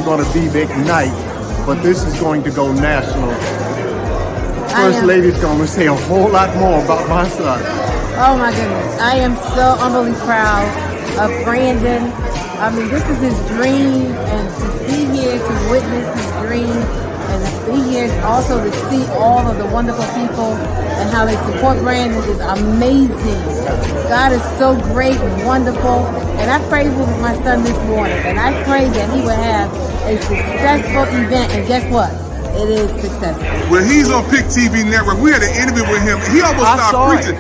going to be the Ignite, but this is going to go national. First Lady's going to say a whole lot more about my son. Oh my goodness. I am so unbelievably proud of Brandon. I mean, this is his dream, and to be here to witness his dream and to be here also to see all of the wonderful people and how they support Brandon is amazing. God is so great and wonderful. And I prayed with my son this morning, and I prayed that he would have a successful event. And guess what? It is successful. When he's on PIC TV network, we had an interview with him. He almost stopped preaching.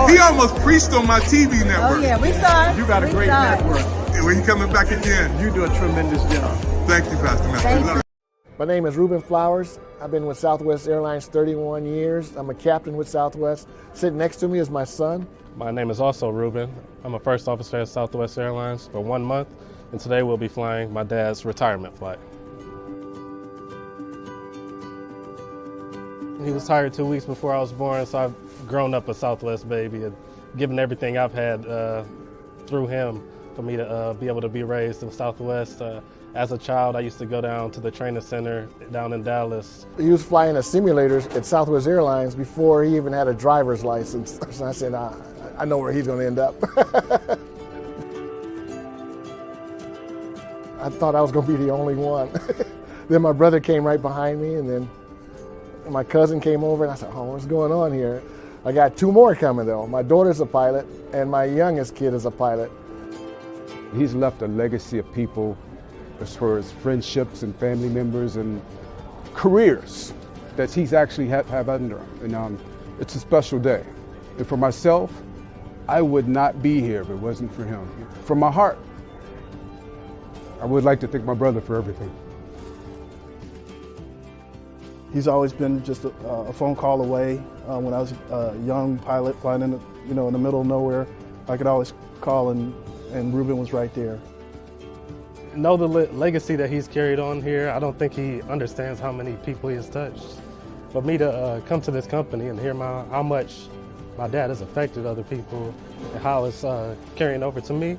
He almost preached on my TV network. Oh yeah, we saw it. You got a great network. And when he coming back again, you do a tremendous job. Thank you, Pastor Matthew. Thank you. My name is Ruben Flowers. I've been with Southwest Airlines 31 years. I'm a captain with Southwest. Sitting next to me is my son. My name is also Ruben. I'm a first officer at Southwest Airlines for 1 month, and today we'll be flying my dad's retirement flight. He was hired 2 weeks before I was born, so I've grown up a Southwest baby and given everything I've had through him for me to be able to be raised in Southwest. As a child, I used to go down to the training center down in Dallas. He was flying a simulators at Southwest Airlines before he even had a driver's license. So I said, I know where he's going to end up. I thought I was going to be the only one. Then my brother came right behind me, and then my cousin came over, and I said, oh, what's going on here? I got 2 more coming, though. My daughter's a pilot, and my youngest kid is a pilot. He's left a legacy of people as far as friendships and family members and careers that he's actually have under him. And it's a special day. And for myself, I would not be here if it wasn't for him. From my heart, I would like to thank my brother for everything. He's always been just a phone call away. When I was a young pilot flying in the middle of nowhere, I could always call and Ruben was right there. Know the legacy that he's carried on here. I don't think he understands how many people he has touched. For me to come to this company and hear how much my dad has affected other people and how it's carrying over to me,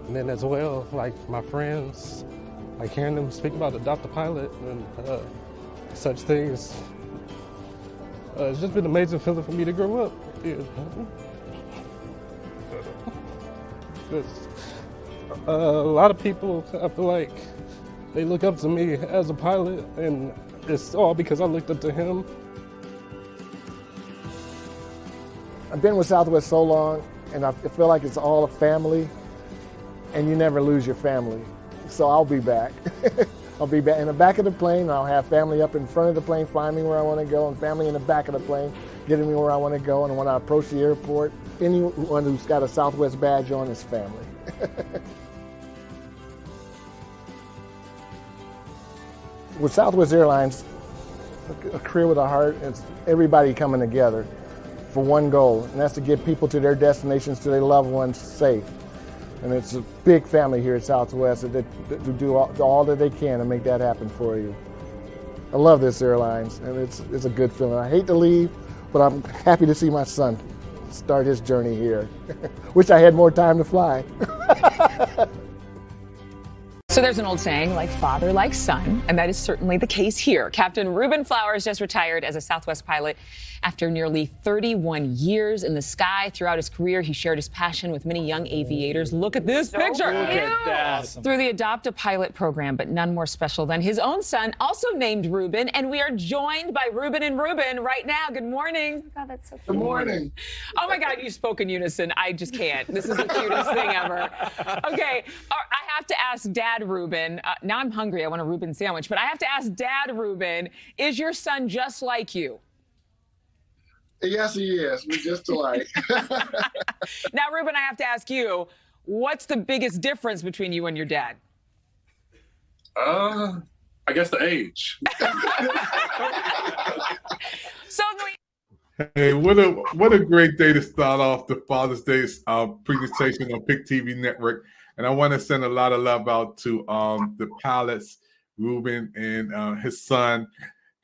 and then as well, like my friends, like hearing them speak about Adopt a Pilot and such things. It's just been an amazing feeling for me to grow up. A lot of people, I feel like, they look up to me as a pilot, and it's all because I looked up to him. I've been with Southwest so long, and I feel like it's all a family, and you never lose your family. So I'll be back. I'll be back in the back of the plane. I'll have family up in front of the plane flying me where I want to go, and family in the back of the plane getting me where I want to go. And when I approach the airport, anyone who's got a Southwest badge on is family. With Southwest Airlines, a career with a heart, it's everybody coming together for one goal, and that's to get people to their destinations, to their loved ones safe. And it's a big family here at Southwest that do all that they can to make that happen for you. I love this airlines, and it's a good feeling. I hate to leave, but I'm happy to see my son start his journey here. Wish I had more time to fly. So there's an old saying, like father, like son, and that is certainly the case here. Captain Ruben Flowers just retired as a Southwest pilot after nearly 31 years in the sky. Throughout his career, he shared his passion with many young aviators. Look at this picture. Look at that. Through the Adopt a Pilot program, but none more special than his own son, also named Ruben. And we are joined by Ruben and Ruben right now. Good morning. Oh my God, that's so cute. Good morning. Oh my God, you spoke in unison. I just can't. This is the cutest thing ever. Okay, I have to ask Dad Ruben. Now I'm hungry. I want a Ruben sandwich, but I have to ask Dad Ruben, is your son just like you? Yes, he is. We're just alike. Now, Ruben, I have to ask you, what's the biggest difference between you and your dad? I guess the age. So Hey, what a great day to start off the Father's Day presentation on PIC TV Network. And I want to send a lot of love out to the pilots, Ruben and his son.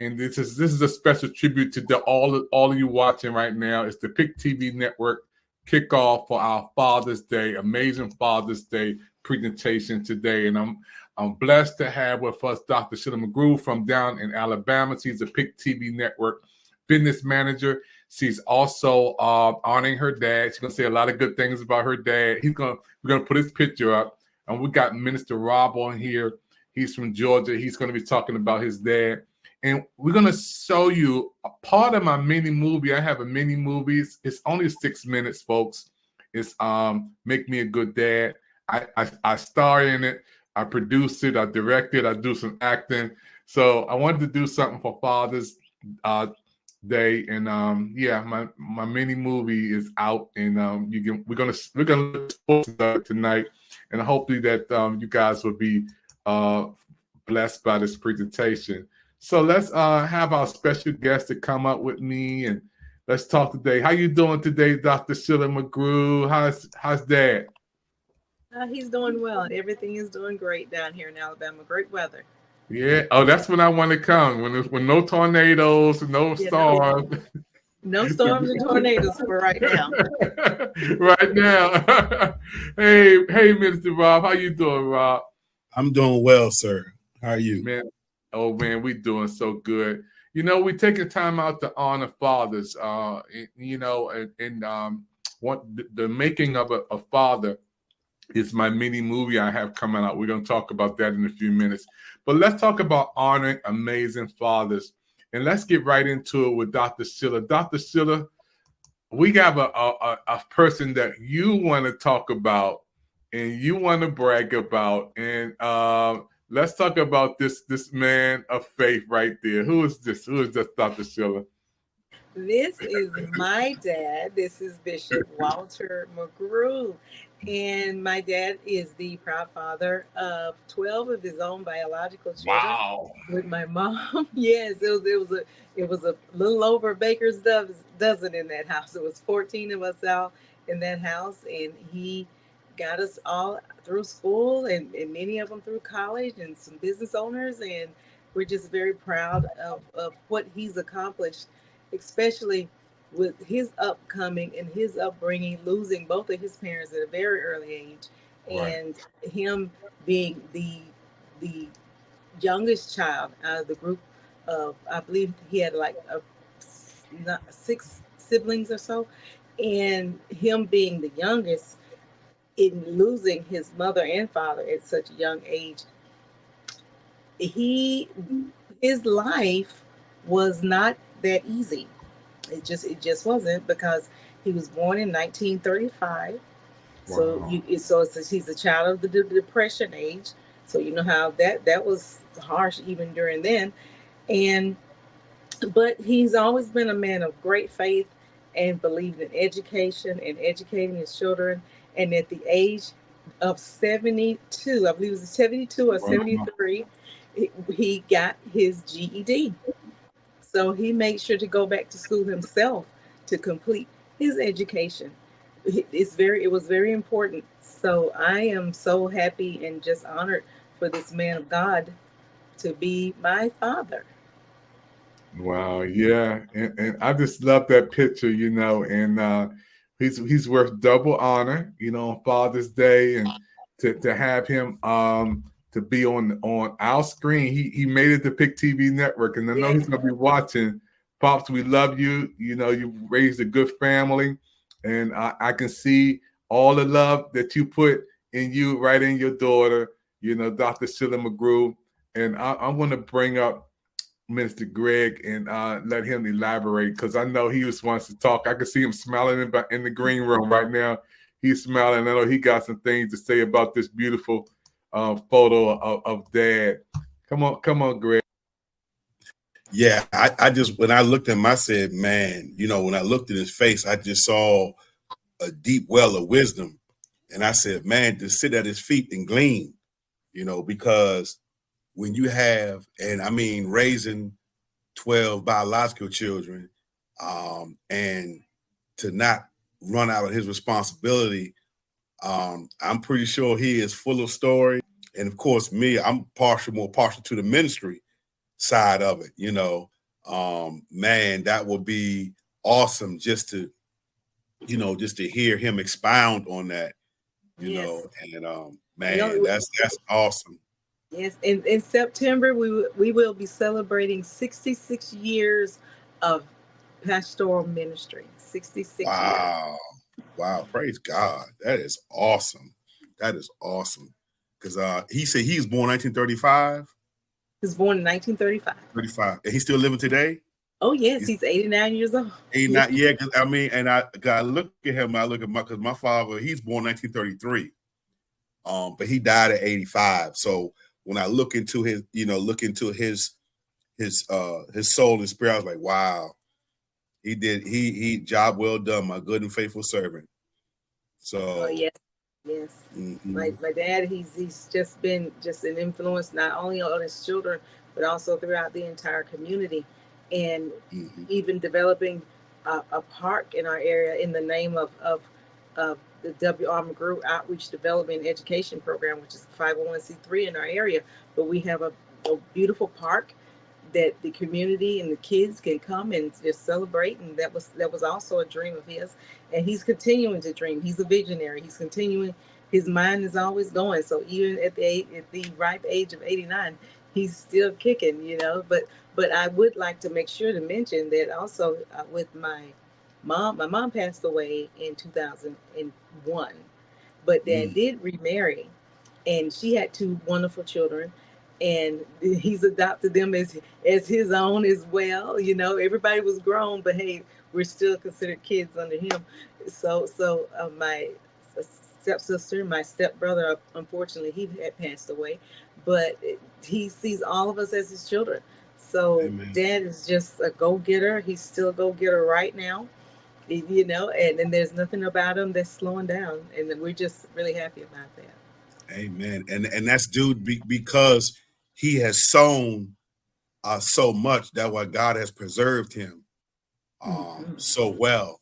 And this is a special tribute to all of you watching right now. It's the PIC TV Network kickoff for our Father's Day, amazing Father's Day presentation today. And I'm blessed to have with us Dr. Sheila McGrew from down in Alabama. She's a PIC TV network business manager. She's also honoring her dad. She's gonna say a lot of good things about her dad. We're gonna put his picture up, and we got Minister Rob on here. He's from Georgia. He's gonna be talking about his dad, and we're gonna show you a part of my mini movie. I have a mini movie. It's only 6 minutes, folks. It's Make Me a Good Dad. I star in it. I produce it. I direct it. I do some acting. So I wanted to do something for Father's Day, and yeah, my mini movie is out, and we're gonna post it tonight, and hopefully that you guys will be blessed by this presentation. So let's have our special guest to come up with me, and let's talk today. How you doing today, Dr. Sheila McGrew? How's Dad? He's doing well, and everything is doing great down here in Alabama. Great weather. Yeah. Oh, that's when I want to come. When no tornadoes, no storms. No storms and tornadoes for right now. Right now. Hey, Mr. Rob, how you doing, Rob? I'm doing well, sir. How are you? Man, oh man, we doing so good. You know, we taking time out to honor fathers. You know, and the making of a father is my mini movie I have coming out. We're going to talk about that in a few minutes. But let's talk about honoring amazing fathers. And let's get right into it with Dr. Sheila. Dr. Sheila, we have a person that you want to talk about and you want to brag about. And let's talk about this man of faith right there. Who is this? Who is this, Dr. Sheila? This is my dad. This is Bishop Walter McGrew. And my dad is the proud father of 12 of his own biological children. Wow. With my mom. Yes, it was a little over baker's dozen in that house. It was 14 of us out in that house, and he got us all through school and many of them through college and some business owners, and we're just very proud of what he's accomplished, especially with his upcoming and his upbringing, losing both of his parents at a very early age, and him being the youngest child out of the group of, I believe he had like 6 siblings or so, and him being the youngest in losing his mother and father at such a young age. His life was not that easy. It just wasn't, because he was born in 1935. Wow. So he's a child of the Depression age. So you know how that was harsh even during then. But he's always been a man of great faith and believed in education and educating his children. And at the age of 72, I believe it was 72 or 73, he got his GED. So he made sure to go back to school himself to complete his education. It was very important. So I am so happy and just honored for this man of God to be my father. Wow, yeah, and I just love that picture, you know, and he's worth double honor, you know, on Father's Day, and to have him to be on our screen. He made it to PIC TV network, and I know he's gonna be watching. Pops, we love you. You know, you raised a good family, and I can see all the love that you put in you, right in your daughter, you know, Dr. Sheila McGrew. And I want to bring up Minister Greg and let him elaborate, because I know he just wants to talk. I can see him smiling in the green room right now. He's smiling. I know he got some things to say about this beautiful photo of Dad. Come on, Greg. Yeah, I just, when I looked at him, I said, man, you know, when I looked at his face, I just saw a deep well of wisdom. And I said, man, to sit at his feet and glean, you know, because when you have, and I mean, raising 12 biological children, and to not run out of his responsibility, I'm pretty sure he is full of story. And of course, me, I'm more partial to the ministry side of it, you know. Man, that would be awesome just to, you know, just to hear him expound on that, you know, and man, that's awesome. Yes, in September we will be celebrating 66 years of pastoral ministry. 66 years. Wow. Wow. Praise God. That is awesome. That is awesome. Because he said he was born 1935. He was born in 1935. 35. And he's still living today? Oh yes, He's he's 89 years old. 89. Yeah, cause, I mean, and I look at him, I look at because my father, he's born 1933. But he died at 85. So when I look into his, look into his soul and spirit, I was like, wow, he job well done, my good and faithful servant. So Oh yes, yes. My dad, he's just been just an influence not only on his children but also throughout the entire community, and even developing a park in our area in the name of the W. Armour Group Outreach Development and Education Program, which is a 501c3 in our area. But we have a beautiful park that the community and the kids can come and just celebrate, and that was also a dream of his, and he's continuing to dream. He's a visionary. He's continuing. His mind is always going. So even at the ripe age of 89, he's still kicking, but I would like to make sure to mention that also with my mom passed away in 2001, but dad did remarry, and she had two wonderful children, and he's adopted them as his own as well. Everybody was grown, but hey, we're still considered kids under him. So my stepsister, my stepbrother, unfortunately he had passed away, but he sees all of us as his children. So Amen. dad is just a go-getter. He's still a go-getter right now, and there's nothing about him that's slowing down, and we're just really happy about that. Amen. And that's due because he has sown so much that why God has preserved him so well.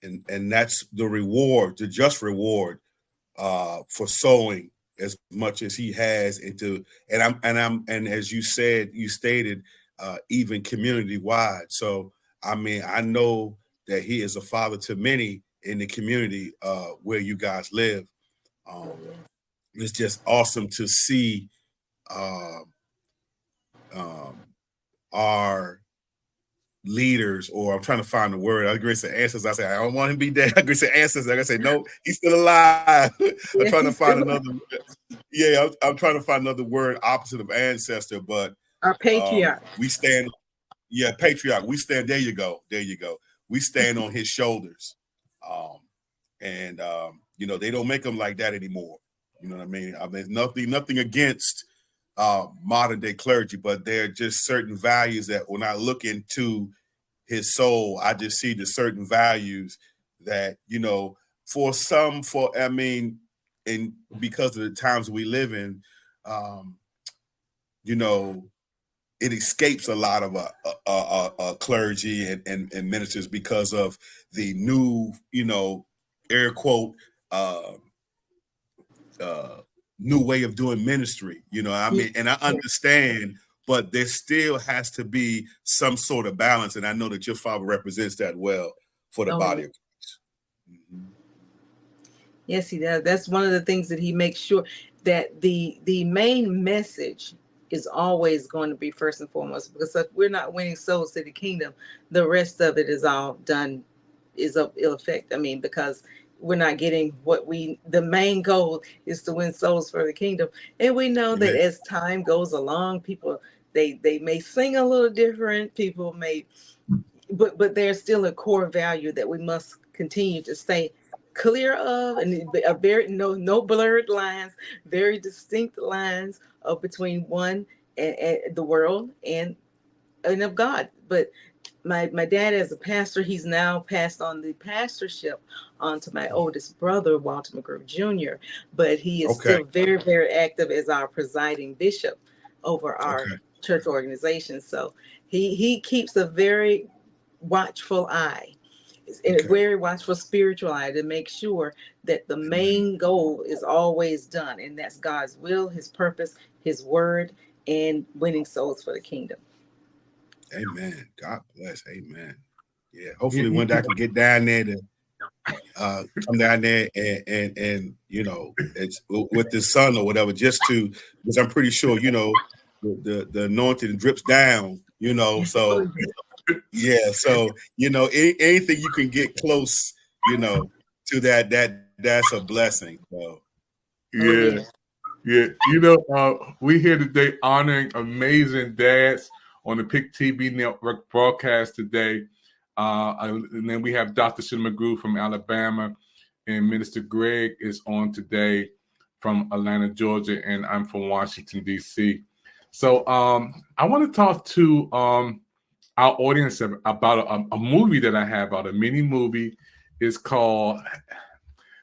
And that's the reward, the just reward for sowing as much as he has into, and as you stated, even community wide. So I mean, I know that he is a father to many in the community where you guys live. It's just awesome to see our leaders, or I'm trying to find the word. I agree with ancestors. I say I don't want him to be dead. I agree with ancestors. I say no, he's still alive. I'm trying to find another. Yeah, I'm trying to find another word opposite of ancestor, but our patriarch. We stand. Yeah, patriarch. We stand. There you go. There you go. We stand on his shoulders, and they don't make them like that anymore. You know what I mean? I mean, nothing against modern day clergy, but there are just certain values that when I look into his soul, I just see the certain values that, and because of the times we live in, it escapes a lot of clergy and ministers because of the new, air quote, new way of doing ministry, and I understand, but there still has to be some sort of balance, and I know that your father represents that well for the body of Christ. Yes, he does. That's one of the things that he makes sure that the main message is always going to be first and foremost, because if we're not winning souls to the kingdom, the rest of it is all done, is of ill effect. I mean, because we're not getting the main goal is to win souls for the kingdom. And we know that as time goes along, people, they may sing a little different, people may, but there's still a core value that we must continue to stay clear of, and a very no blurred lines, very distinct lines of between one and the world and of God. But my dad, as a pastor, he's now passed on the pastorship onto my oldest brother, Walter McGrew Jr. But he is still very, very active as our presiding bishop over our church organization. So he keeps a very watchful eye, and a very watchful spiritual eye, to make sure that the main goal is always done, and that's God's will, his purpose, his word, and winning souls for the kingdom. Amen. God bless. Amen. Yeah. Hopefully one day I can get down there to come down there and you know, it's with the son or whatever, just to, because I'm pretty sure, you know, the anointing drips down, you know, so yeah, so you know, anything you can get close, you know, to that's a blessing. So Yeah. Yeah, you know, we here today honoring amazing dads on the PIC TV network broadcast today. And then we have Dr. Shin McGrew from Alabama, and Minister Greg is on today from Atlanta, Georgia, and I'm from Washington, D.C. So I want to talk to our audience about a movie that I have out, a mini movie. It's called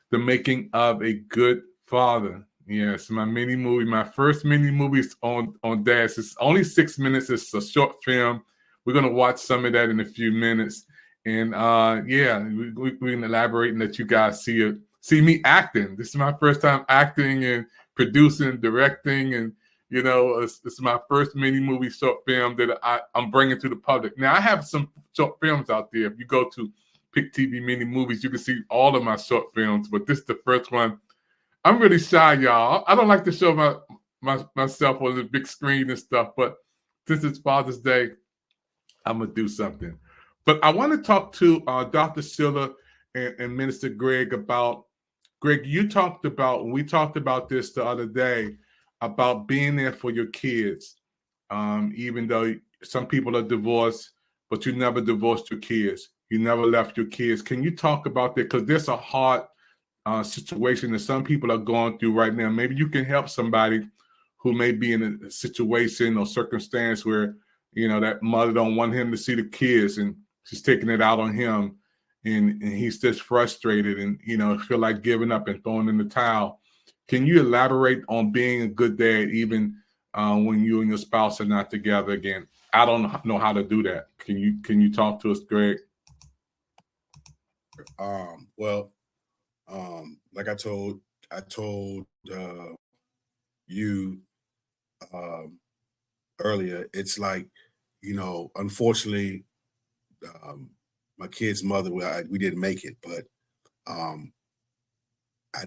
The Making of a Good Father. Yes, my mini movie, my first mini movie is on Dash. It's only 6 minutes. It's a short film. We're gonna watch some of that in a few minutes, and yeah, we can elaborate and let you guys see me acting. This is my first time acting and producing, directing, and you know, it's my first mini movie short film that I'm bringing to the public. Now I have some short films out there. If you go to PIC TV mini movies, you can see all of my short films, but this is the first one. I'm really shy, y'all. I don't like to show myself on the big screen and stuff, but since it's Father's Day, I'm gonna do something. But I want to talk to Dr. Silla and Minister Greg about, Greg, we talked about this the other day about being there for your kids. Even though some people are divorced, but you never divorced your kids. You never left your kids. Can you talk about that? Because there's a hard situation that some people are going through right now. Maybe you can help somebody who may be in a situation or circumstance where, you know, that mother don't want him to see the kids and she's taking it out on him, and he's just frustrated and, you know, feel like giving up and throwing in the towel. Can you elaborate on being a good dad even when you and your spouse are not together again? I don't know how to do that. Can you talk to us, Greg? Well, like I told you earlier, it's like, you know, unfortunately, my kid's mother, we didn't make it, but I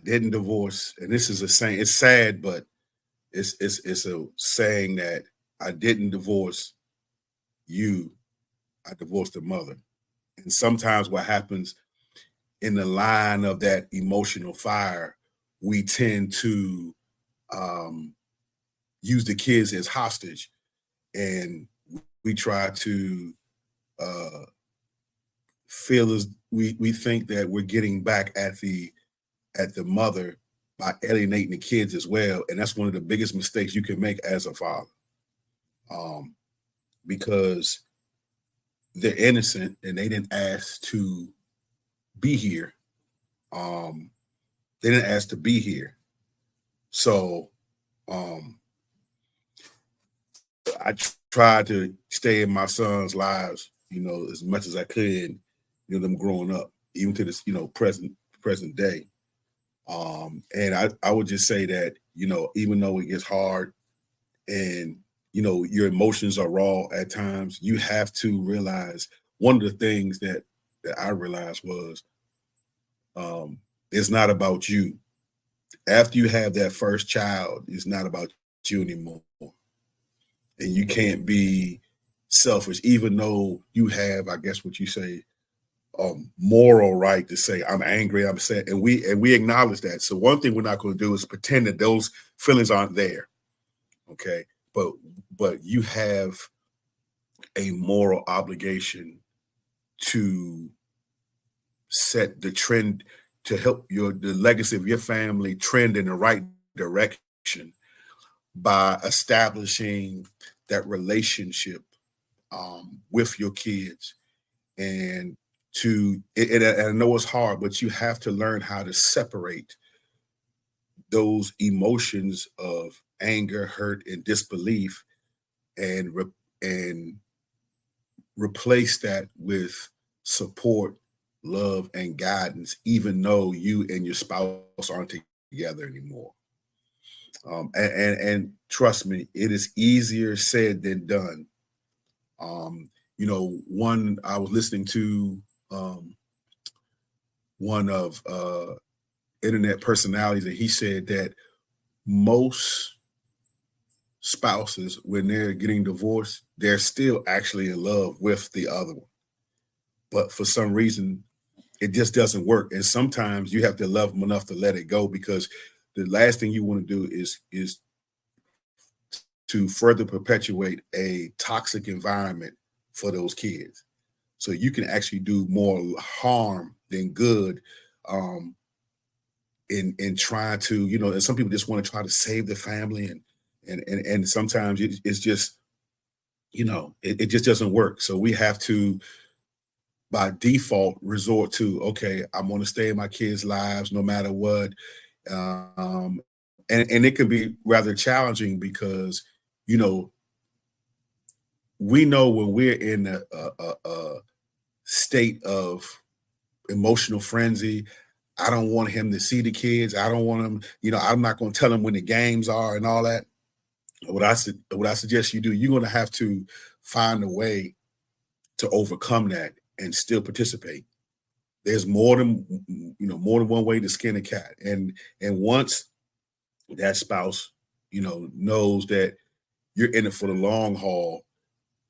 didn't divorce, and this is a saying. It's sad, but it's a saying that I didn't divorce you. I divorced the mother. And sometimes what happens in the line of that emotional fire, we tend to use the kids as hostage, and we try to feel as we think that we're getting back at the mother by alienating the kids as well. And that's one of the biggest mistakes you can make as a father, because they're innocent and they didn't ask to be here. They didn't ask to be here. So I tried to stay in my son's lives, you know, as much as I could, you know, them growing up, even to this, you know, present day. And I would just say that, you know, even though it gets hard and, you know, your emotions are raw at times, you have to realize one of the things that I realized was it's not about you. After you have that first child, it's not about you anymore. And you can't be selfish, even though you have, I guess what you say, moral right to say, I'm angry, I'm upset, and we acknowledge that. So one thing we're not going to do is pretend that those feelings aren't there. Okay. But you have a moral obligation to set the trend, to help the legacy of your family trend in the right direction by establishing that relationship with your kids. And I know it's hard, but you have to learn how to separate those emotions of anger, hurt, and disbelief, and replace that with support, love, and guidance, even though you and your spouse aren't together anymore. And trust me, it is easier said than done. You know, one I was listening to one of internet personalities, and he said that most spouses, when they're getting divorced, they're still actually in love with the other one. But for some reason, it just doesn't work. And sometimes you have to love them enough to let it go, because the last thing you want to do is to further perpetuate a toxic environment for those kids. So you can actually do more harm than good in trying to, and some people just want to try to save the family, and sometimes it's just, it just doesn't work. So we have to, by default, resort to, okay, I'm going to stay in my kids' lives no matter what. And it can be rather challenging because, we know when we're in a state of emotional frenzy, I don't want him to see the kids. I don't want him, I'm not going to tell him when the games are and all that. What I suggest you do, you're going to have to find a way to overcome that and still participate. There's more than one way to skin a cat. And once that spouse, knows that you're in it for the long haul,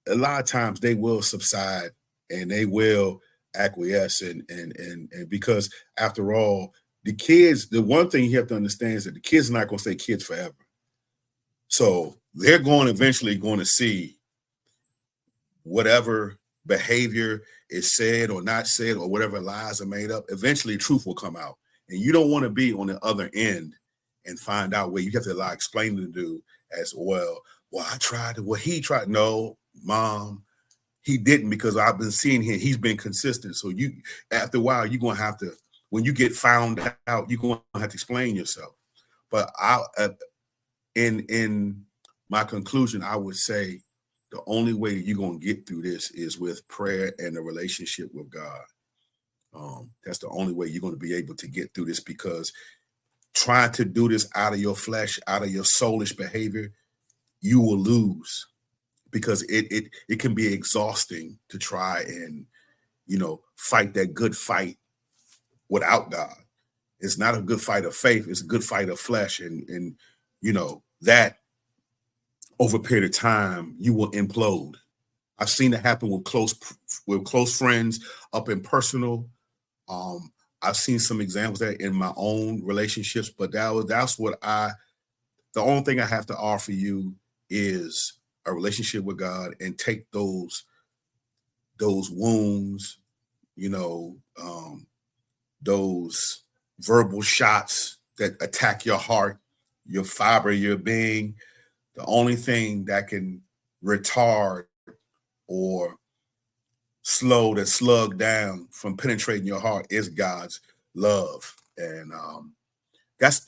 a lot of times they will subside and they will acquiesce, and because after all, the kids, the one thing you have to understand is that the kids are not going to stay kids forever. So they're eventually going to see whatever behavior is said or not said, or whatever lies are made up. Eventually truth will come out, and you don't want to be on the other end and find out where you have to explain to do as well. Well, I tried to, well, he tried. No, Mom, he didn't, because I've been seeing him. He's been consistent. So after a while, you're going to have to, when you get found out, you're going to have to explain yourself. But in my conclusion, I would say the only way that you're going to get through this is with prayer and a relationship with God. That's the only way you're going to be able to get through this, because trying to do this out of your flesh, out of your soulish behavior, you will lose, because it can be exhausting to try and, fight that good fight without God. It's not a good fight of faith. It's a good fight of flesh. And that over a period of time, you will implode. I've seen it happen with close friends, up in personal. I've seen some examples there in my own relationships, but that's what the only thing I have to offer you is a relationship with God, and take those wounds, those verbal shots that attack your heart, your fiber, your being. The only thing that can retard or slow that slug down from penetrating your heart is God's love. And that's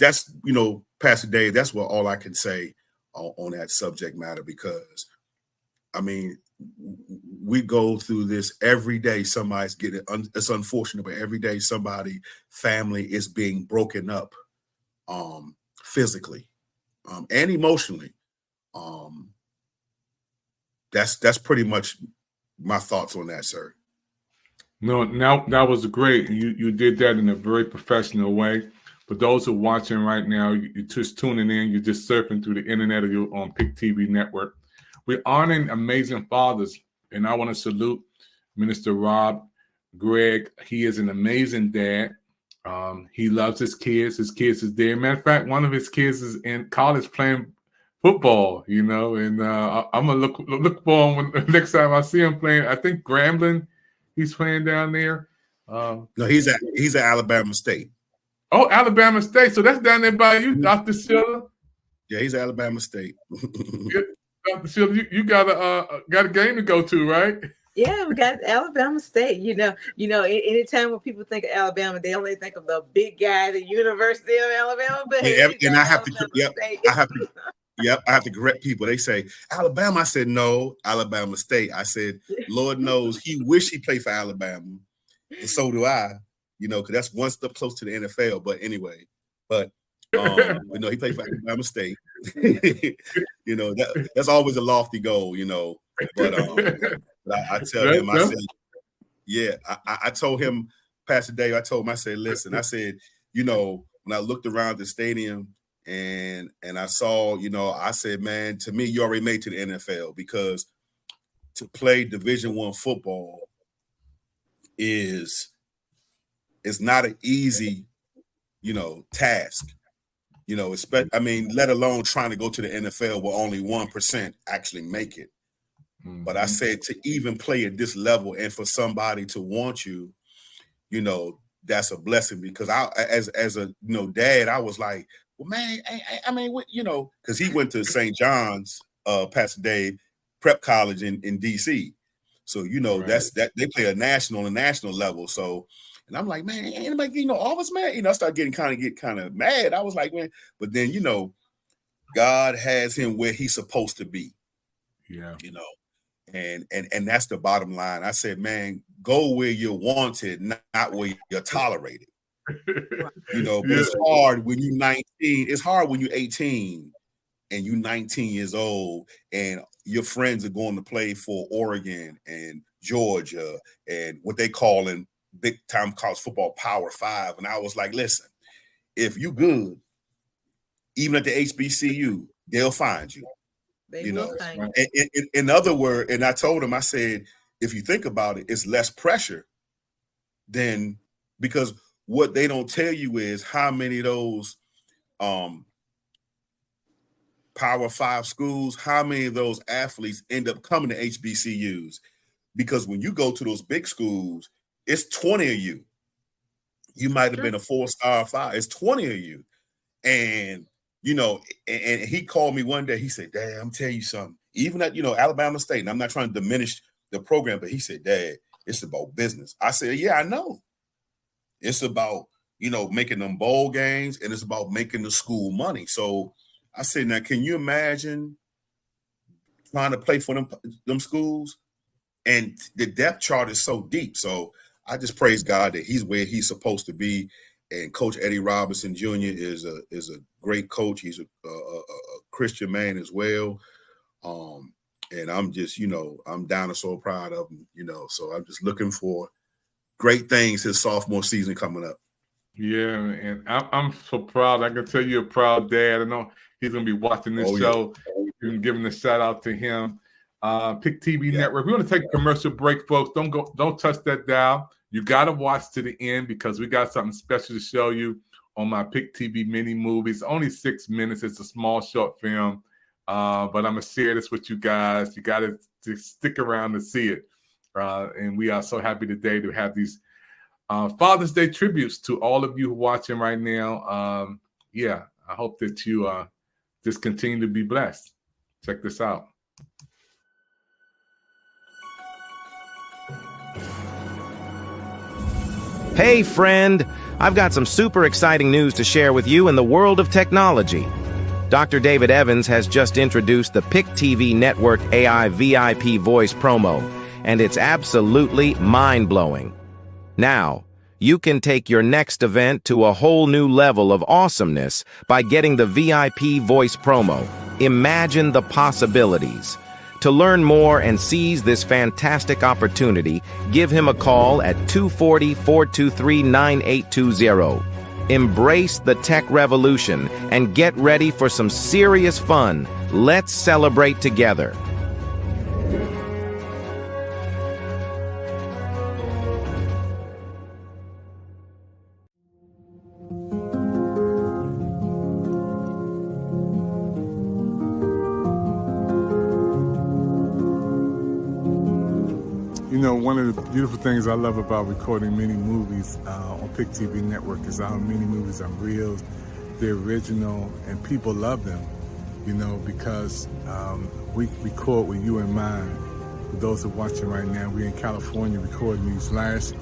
Pastor Dave, that's what all I can say on that subject matter, because we go through this every day. Somebody's getting, it's unfortunate, but every day family is being broken up physically and emotionally. That's pretty much my thoughts on that, sir. No, now that was great. You did that in a very professional way. For those who are watching right now, you're just tuning in, you're just surfing through the internet, or you're on PIC TV network. We're honoring amazing fathers, and I want to salute Minister Rob Gregg. He is an amazing dad. He loves his kids. His kids is there. Matter of fact, one of his kids is in college playing football, and I'm gonna look for him when, next time I see him playing. I think Grambling, he's playing down there. No, he's at Alabama State. Oh, Alabama State. So that's down there by you, Dr. Schiller. Yeah, he's at Alabama State. Yeah, Dr. Schiller, you got a game to go to, right? Yeah, we got Alabama State. Anytime when people think of Alabama, they only think of the big guy, the University of Alabama. But and I have to correct people. They say Alabama. I said no, Alabama State. I said, Lord knows he wish he played for Alabama, and so do I. Because that's one step close to the NFL. But anyway, he played for Alabama State. That's always a lofty goal. But I tell him, I said, yeah, I told him, Pastor Dave, I told him, I said, listen, I said, you know, when I looked around the stadium and I saw, you know, I said, man, to me, you already made to the NFL, because to play Division I football is not an easy, you know, task. You know, I mean, let alone trying to go to the NFL where only 1% actually make it. But I said, to even play at this level and for somebody to want you, you know, that's a blessing. Because I, as a, you know, dad, I was like, well, man, I mean, what, you know, because he went to St. John's, Pastor Dave, prep college in DC. So, you know, that's that they play a national level. So, and I'm like, man, ain't anybody, you know, all of us, man, you know, I started getting kind of mad. I was like, man, but then, you know, God has him where he's supposed to be. Yeah. You know, and that's the bottom line. I said, man, go where you're wanted, not where you're tolerated. You know, but it's hard when you're 19. It's hard when you're 18 and you're 19 years old and your friends are going to play for Oregon and Georgia and what they call in big time college football Power 5. And I was like, listen, if you good, even at the HBCU, they'll find you. You know, in other words, and I told him, I said, if you think about it, it's less pressure than, because what they don't tell you is how many of those Power 5 schools, how many of those athletes end up coming to HBCUs? Because when you go to those big schools, it's 20 of you. You might have been a 4-star 5. It's 20 of you. And you know, and he called me one day. He said, Dad, I'm telling you something. Even at, you know, Alabama State, and I'm not trying to diminish the program, but he said, Dad, it's about business. I said, yeah, I know. It's about, you know, making them bowl games, and it's about making the school money. So I said, now, can you imagine trying to play for them schools? And the depth chart is so deep. So I just praise God that he's where he's supposed to be. And Coach Eddie Robinson Jr. is a great coach. He's a Christian man as well. And I'm just, you know, I'm down and so proud of him, you know. So I'm just looking for great things his sophomore season coming up. Yeah, and I'm so proud. I can tell you're a proud dad. I know he's going to be watching this show. You can give him a shout out to him. PIC TV Network. We're going to take a commercial break, folks. Don't touch that dial. You got to watch to the end, because we got something special to show you on my PIC TV mini movie. It's only 6 minutes. It's a small, short film, but I'm going to share this with you guys. You got to stick around to see it. And we are so happy today to have these Father's Day tributes to all of you who are watching right now. I hope that you just continue to be blessed. Check this out. Hey friend, I've got some super exciting news to share with you in the world of technology. Dr. David Evans has just introduced the PIC TV Network AI VIP voice promo, and it's absolutely mind-blowing. Now, you can take your next event to a whole new level of awesomeness by getting the VIP voice promo. Imagine the possibilities. To learn more and seize this fantastic opportunity, give him a call at 240-423-9820. Embrace the tech revolution and get ready for some serious fun. Let's celebrate together. You know, one of the beautiful things I love about recording mini movies on PIC TV Network is our mini movies are real, they're original, and people love them, you know, because we record with you in mind. For those who are watching right now, we're in California recording these last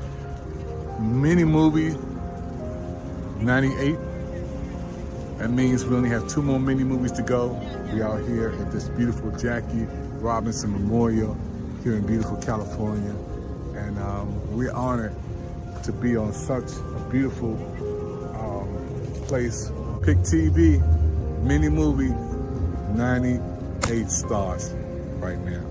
mini movie, 98. That means we only have 2 more mini movies to go. We are here at this beautiful Jackie Robinson Memorial here in beautiful California, and we're honored to be on such a beautiful place. PIC TV mini movie, 98 stars right now.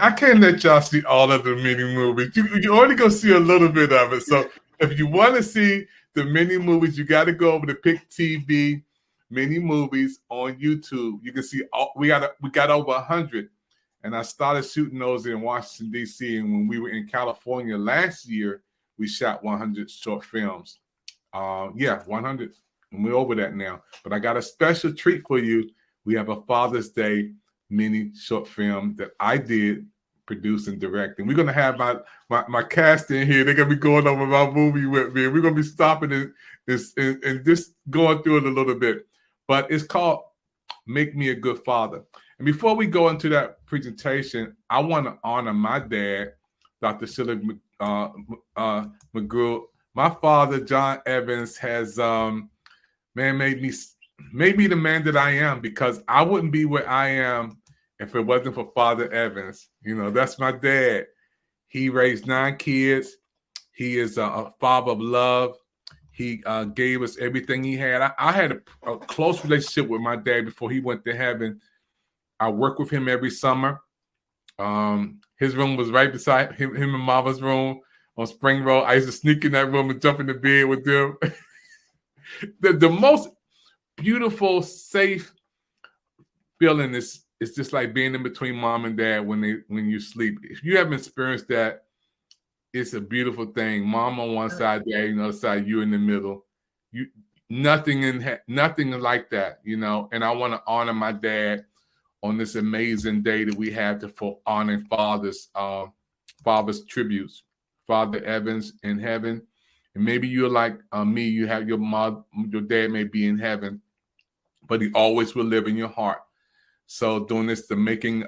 I can't let y'all see all of the mini movies. You only gonna see a little bit of it. So if you want to see the mini movies, you got to go over to PIC TV mini movies on YouTube. You can see we got over 100, and I started shooting those in Washington D.C. And when we were in California last year, we shot 100 short films. 100, and we're over that now. But I got a special treat for you. We have a Father's Day mini short film that I did produce and direct, and we're gonna have my cast in here. They're gonna be going over my movie with me. We're gonna be stopping and just going through it a little bit. But it's called "Make Me a Good Father." And before we go into that presentation, I want to honor my dad, Dr. Sheila McGrew. My father, John Evans, has made me the man that I am, because I wouldn't be where I am if it wasn't for Father Evans. You know, that's my dad. He raised 9 kids. He is a father of love. He gave us everything he had. I had a close relationship with my dad before he went to heaven. I worked with him every summer. His room was right beside him and Mama's room on Spring Road. I used to sneak in that room and jump in the bed with them. The most beautiful, safe feeling is just like being in between mom and dad when you sleep. If you haven't experienced that, it's a beautiful thing. Mom on one side, dad on the other side, you in the middle. Nothing like that, you know. And I want to honor my dad on this amazing day that we have for honoring fathers tributes. Father Evans in heaven, and maybe you're like me. You have your dad may be in heaven, but he always will live in your heart. So doing this, the making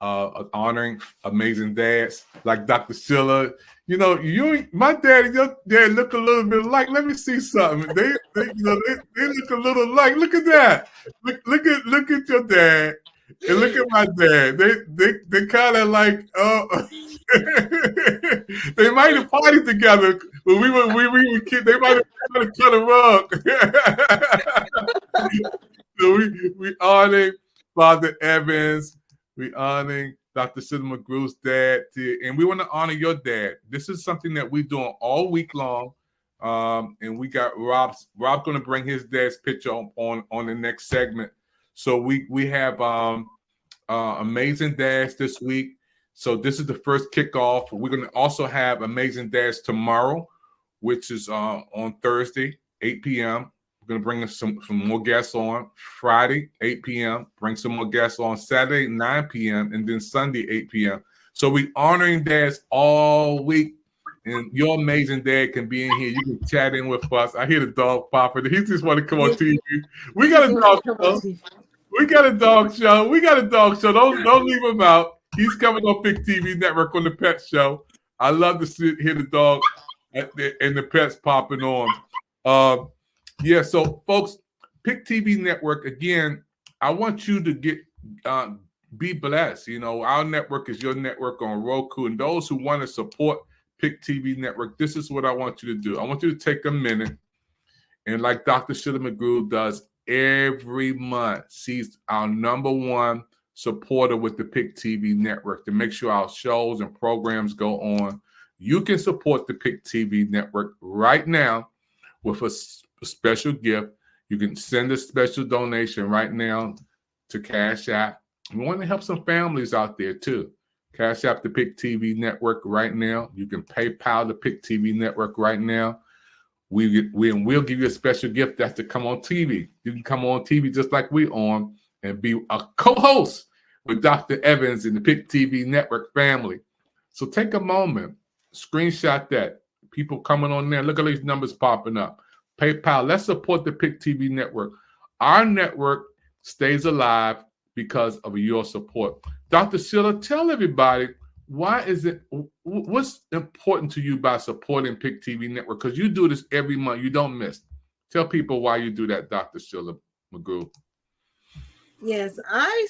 honoring amazing dads like Dr. Sheila. You know, my dad and your dad look a little bit alike. Let me see something. They look a little alike. Look at that. Look at your dad and look at my dad. They kind of like they might have partied together when we were kids. They might have cut a rug. So we honoring Father Evans. We honoring Dr. Sheila McGrew's dad, and we want to honor your dad. This is something that we're doing all week long, and we got Rob's going to bring his dad's picture on the next segment. So we have amazing dads this week. So this is the first kickoff. We're going to also have amazing dads tomorrow, which is on Thursday, 8 p.m. We're going to bring some more guests on Friday, 8 p.m. Bring some more guests on Saturday, 9 p.m. and then Sunday, 8 p.m. So we honoring dads all week. And your amazing dad can be in here. You can chat in with us. I hear the dog popping. He just want to come on TV. We got a dog show. We got a dog show. Don't leave him out. He's coming on PIC TV Network on the Pet Show. I love to hear the dog and the pets popping on. So folks, PIC TV Network, again, I want you to be blessed. You know, our network is your network on Roku, and those who want to support PIC TV Network, this is what I want you to do. I want you to take a minute, and like Dr. Sheila McGrew does every month, she's our #1 supporter with the PIC TV Network to make sure our shows and programs go on. You can support the PIC TV Network right now with a special gift. You can send a special donation right now to Cash App. We want to help some families out there too. Cash App the PIC TV Network right now. You can PayPal the PIC TV Network right now. We'll give you a special gift that's to come on TV. You can come on TV just like we on and be a co-host with Dr. Evans and the PIC TV Network family. So take a moment, screenshot that. People coming on there. Look at these numbers popping up. PayPal. Let's support the PIC TV Network. Our network stays alive because of your support. Dr. Sheila, tell everybody what's important to you by supporting PIC TV Network? Because you do this every month. You don't miss. Tell people why you do that, Dr. Sheila McGrew. Yes, I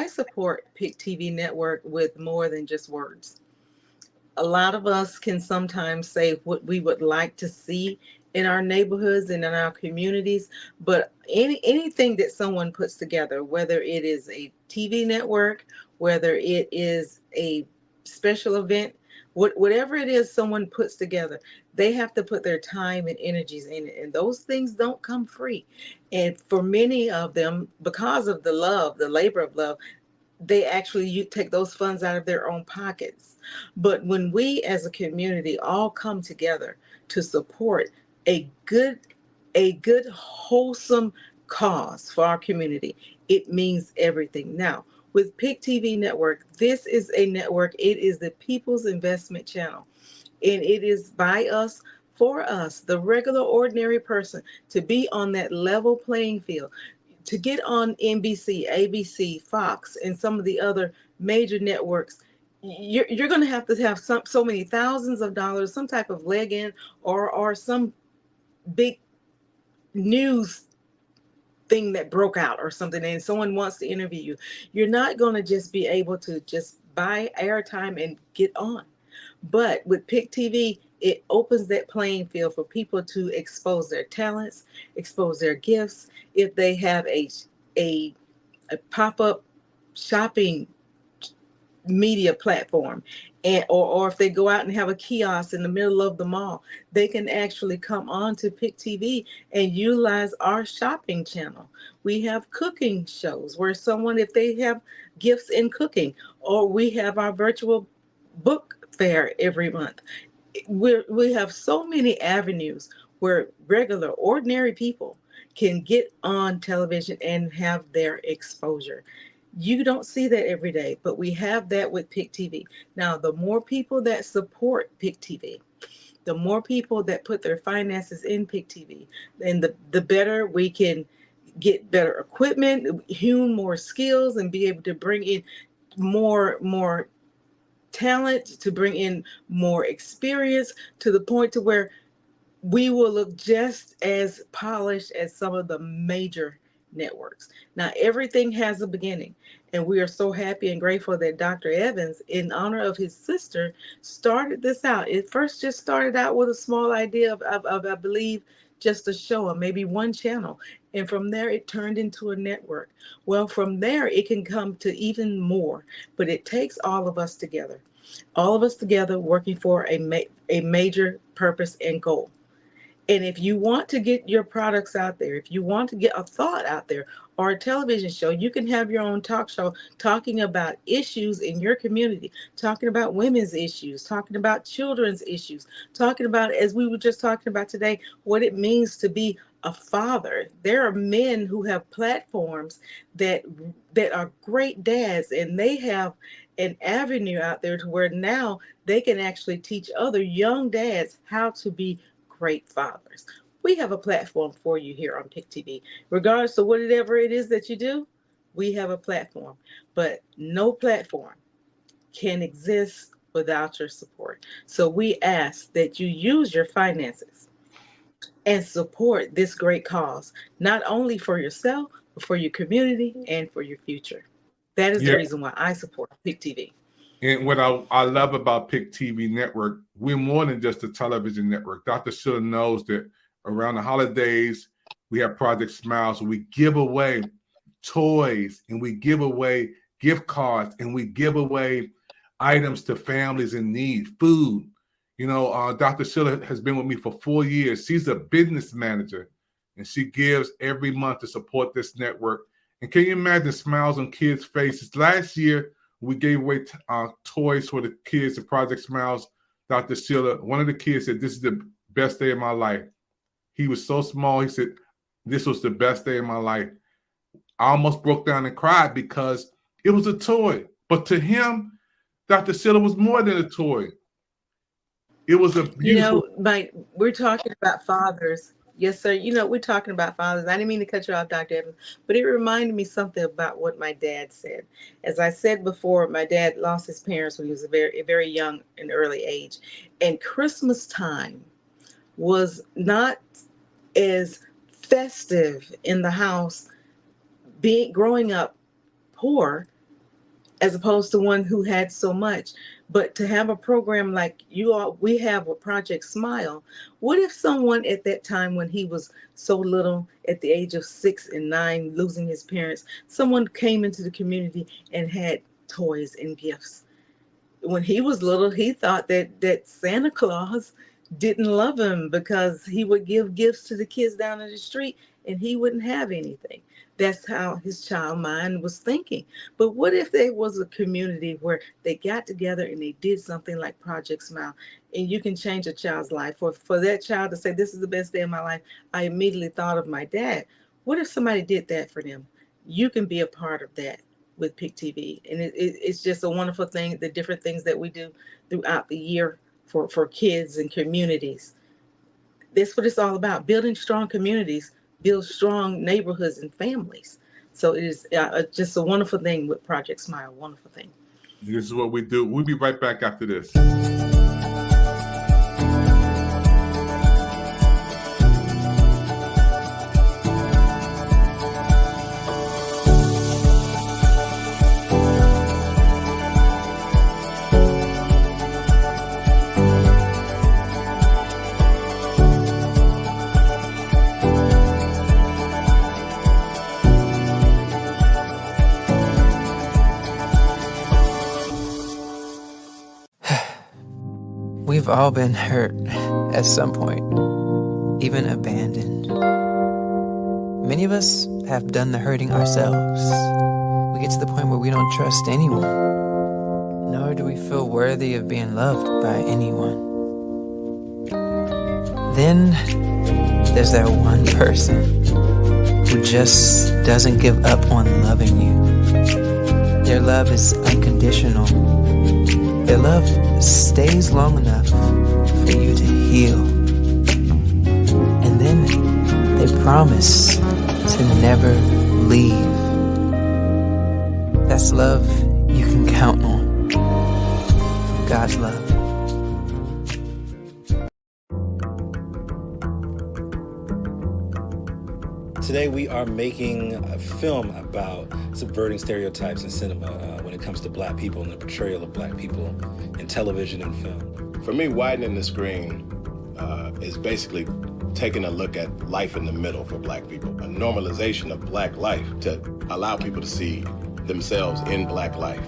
support PIC TV Network with more than just words. A lot of us can sometimes say what we would like to see in our neighborhoods and in our communities, but anything that someone puts together, whether it is a TV network whether it is a special event, whatever it is someone puts together, they have to put their time and energies in it. And those things don't come free. And for many of them, because of the love, the labor of love, they actually you take those funds out of their own pockets. But when we as a community all come together to support a good wholesome cause for our community, it means everything. Now, with PIC TV Network, this is a network. It is the People's Investment Channel, and it is by us, for us, the regular ordinary person, to be on that level playing field, to get on NBC, ABC, Fox, and some of the other major networks. You're going to have so many thousands of dollars, some type of leg in, or some big news thing that broke out or something, and someone wants to interview you. You're not going to just be able to just buy airtime and get on. But with PIC TV, it opens that playing field for people to expose their talents, expose their gifts. If they have a pop-up shopping media platform, and or if they go out and have a kiosk in the middle of the mall, they can actually come on to PIC TV and utilize our shopping channel. We have cooking shows where someone, if they have gifts in cooking, or we have our virtual book fair every month. We have so many avenues where regular ordinary people can get on television and have their exposure. You don't see that every day, but we have that with PIC TV. Now, the more people that support PIC TV, the more people that put their finances in PIC TV, and the better we can get better equipment, hone more skills, and be able to bring in more talent, to bring in more experience, to the point to where we will look just as polished as some of the major networks. Now, everything has a beginning, and we are so happy and grateful that Dr. Evans, in honor of his sister, started this out. It first just started out with a small idea of I believe, just a show or maybe one channel. And from there, it turned into a network. Well, from there, it can come to even more, but it takes all of us together working for a major purpose and goal. And if you want to get your products out there, if you want to get a thought out there, or a television show, you can have your own talk show talking about issues in your community, talking about women's issues, talking about children's issues, talking about, as we were just talking about today, what it means to be a father. There are men who have platforms that are great dads, and they have an avenue out there to where now they can actually teach other young dads how to be great fathers. We have a platform for you here on PIC TV. Regardless of whatever it is that you do, we have a platform. But no platform can exist without your support. So we ask that you use your finances and support this great cause, not only for yourself, but for your community and for your future. That is the reason why I support PIC TV. And what I love about PIC TV Network, we're more than just a television network. Dr. Schiller knows that around the holidays, we have Project Smiles. We give away toys, and we give away gift cards, and we give away items to families in need, food. You know, Dr. Schiller has been with me for 4 years. She's a business manager, and she gives every month to support this network. And can you imagine smiles on kids' faces? Last year, we gave away toys for the kids at Project Smiles. Dr. Schiller, one of the kids said, "This is the best day of my life." He was so small. He said, "This was the best day of my life." I almost broke down and cried because it was a toy. But to him, Dr. Schiller was more than a toy. It was a beautiful... we're talking about fathers. Yes, sir. We're talking about fathers. I didn't mean to cut you off, Dr. Evans, but it reminded me something about what my dad said. As I said before, my dad lost his parents when he was a very young and early age. And Christmas time was not as festive in the house, growing up poor, as opposed to one who had so much. But to have a program like we have with Project Smile, what if someone at that time, when he was so little, at the age of 6 and 9, losing his parents, someone came into the community and had toys and gifts. When he was little, he thought that Santa Claus didn't love him because he would give gifts to the kids down in the street and he wouldn't have anything. That's how his child mind was thinking. But what if there was a community where they got together and they did something like Project Smile, and you can change a child's life? For that child to say, this is the best day of my life, I immediately thought of my dad. What if somebody did that for them? You can be a part of that with PIC TV. And it's just a wonderful thing, the different things that we do throughout the year for kids and communities. That's what it's all about. Building strong communities, build strong neighborhoods and families. So it is just a wonderful thing with Project Smile, wonderful thing. This is what we do. We'll be right back after this. We've all been hurt at some point, even abandoned. Many of us have done the hurting ourselves. We get to the point where we don't trust anyone, nor do we feel worthy of being loved by anyone. Then there's that one person who just doesn't give up on loving you. Their love is unconditional. Their love stays long enough for you to heal. And then they promise to never leave. That's love you can count on. God's love. Today we are making a film about subverting stereotypes in cinema when it comes to Black people and the portrayal of Black people in television and film. For me, widening the screen is basically taking a look at life in the middle for Black people, a normalization of Black life to allow people to see themselves in Black life.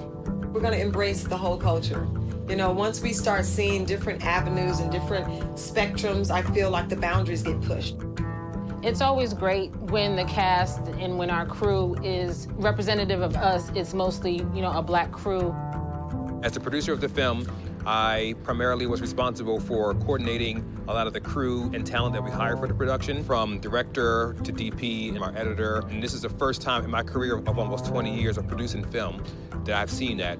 We're going to embrace the whole culture. You know, once we start seeing different avenues and different spectrums, I feel like the boundaries get pushed. It's always great when the cast and when our crew is representative of us. It's mostly, you know, a Black crew. As the producer of the film, I primarily was responsible for coordinating a lot of the crew and talent that we hired for the production, from director to DP and our editor. And this is the first time in my career of almost 20 years of producing film that I've seen that.